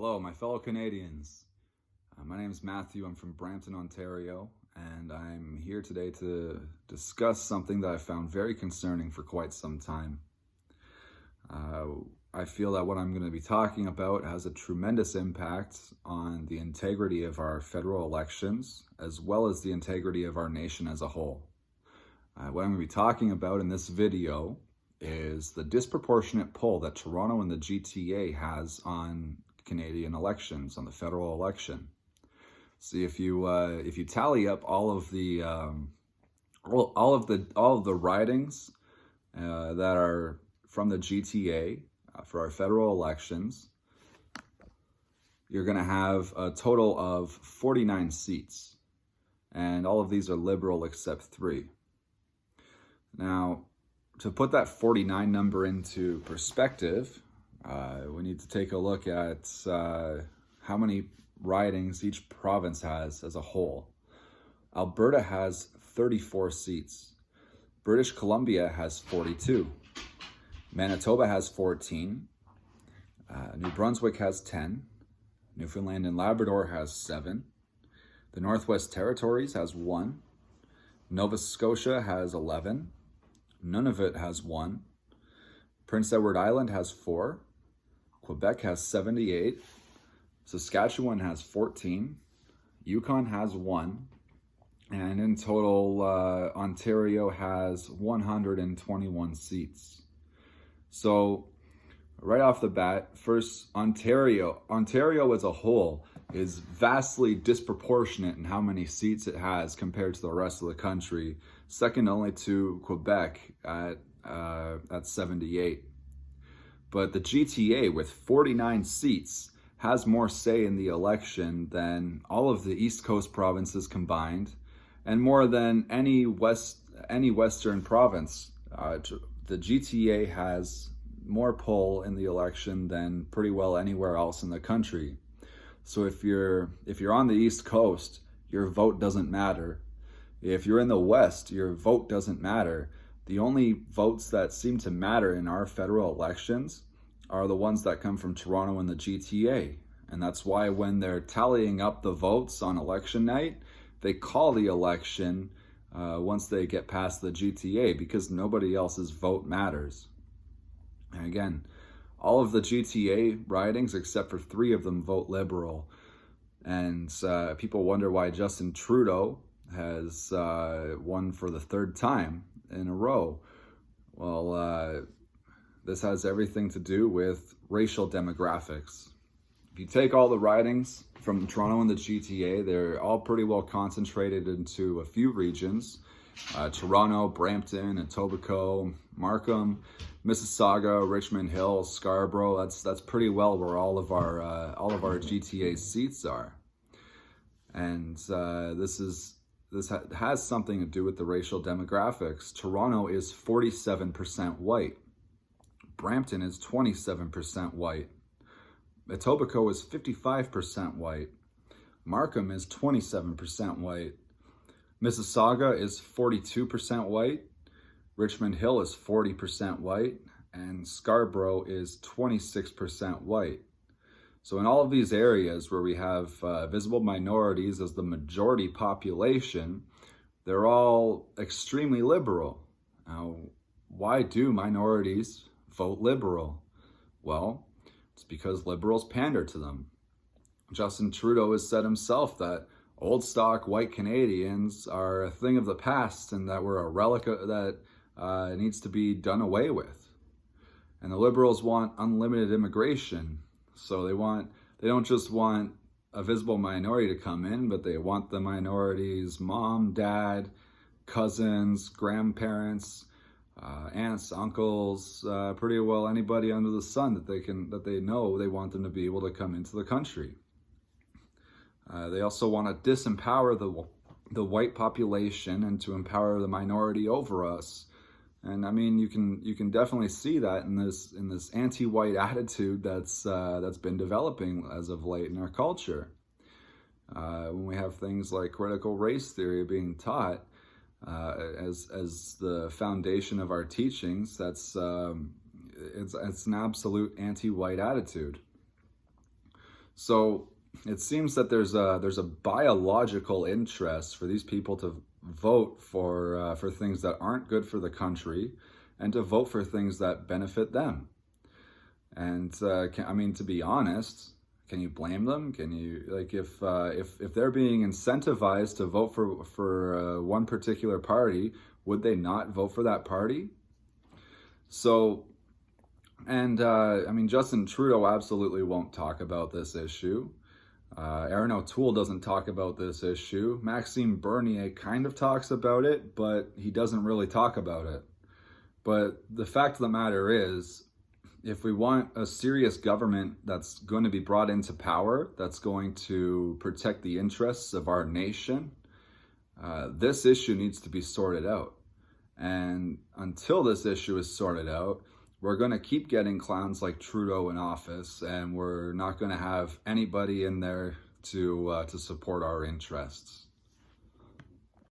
Hello, my fellow Canadians. My name is Matthew. I'm from Brampton, Ontario, and I'm here today to discuss something that I found very concerning for quite some time. I feel that what I'm going to be talking about has a tremendous impact on the integrity of our federal elections, as well as the integrity of our nation as a whole. What I'm going to be talking about in this video is the disproportionate pull that Toronto and the GTA has on Canadian elections, on the federal election. See, if you tally up all of the ridings that are from the GTA for our federal elections, you're going to have a total of 49 seats, and all of these are Liberal except 3. Now, to put that 49 number into perspective, we need to take a look at how many ridings each province has as a whole. Alberta has 34 seats. British Columbia has 42. Manitoba has 14. New Brunswick has 10. Newfoundland and Labrador has 7. The Northwest Territories has 1. Nova Scotia has 11. Nunavut has 1. Prince Edward Island has 4. Quebec has 78. Saskatchewan has 14. Yukon has 1. And in total, Ontario has 121 seats. So right off the bat, first, Ontario as a whole is vastly disproportionate in how many seats it has compared to the rest of the country, second only to Quebec at 78. But the GTA, with 49 seats, has more say in the election than all of the East Coast provinces combined, and more than any Western province. The GTA has more pull in the election than pretty well anywhere else in the country. So if you're on the East Coast, your vote doesn't matter. If you're in the West, your vote doesn't matter. The only votes that seem to matter in our federal elections are the ones that come from Toronto and the GTA. And that's why when they're tallying up the votes on election night, they call the election once they get past the GTA, because nobody else's vote matters. And again, all of the GTA ridings, except for 3 of them, vote Liberal. And people wonder why Justin Trudeau has won for the 3rd time in a row. Well, this has everything to do with racial demographics. If you take all the ridings from Toronto and the GTA, they're all pretty well concentrated into a few regions. Toronto, Brampton, Etobicoke, Markham, Mississauga, Richmond Hill, Scarborough. That's pretty well where all of our GTA seats are. And this has something to do with the racial demographics. Toronto is 47% white. Brampton is 27% white. Etobicoke is 55% white. Markham is 27% white. Mississauga is 42% white. Richmond Hill is 40% white. And Scarborough is 26% white. So in all of these areas where we have visible minorities as the majority population, they're all extremely liberal. Now, why do minorities vote Liberal? Well, it's because Liberals pander to them. Justin Trudeau has said himself that old stock white Canadians are a thing of the past and that we're a relic that needs to be done away with. And the Liberals want unlimited immigration. So they don't just want a visible minority to come in, but they want the minorities' mom, dad, cousins, grandparents, aunts, uncles, pretty well anybody under the sun that they know they want them to be able to come into the country. They also want to disempower the white population and to empower the minority over us. And I mean, you can definitely see that in this anti-white attitude that's been developing as of late in our culture. When we have things like critical race theory being taught as the foundation of our teachings, it's an absolute anti-white attitude. So it seems that there's a biological interest for these people to vote for things that aren't good for the country, and to vote for things that benefit them. And I mean, to be honest, can you blame them? Can you, like, if they're being incentivized to vote for one particular party, would they not vote for that party? So, and I mean, Justin Trudeau absolutely won't talk about this issue. Erin O'Toole doesn't talk about this issue. Maxime Bernier kind of talks about it, but he doesn't really talk about it. But the fact of the matter is, if we want a serious government that's going to be brought into power, that's going to protect the interests of our nation, this issue needs to be sorted out. And until this issue is sorted out, we're going to keep getting clowns like Trudeau in office, and we're not going to have anybody in there to support our interests.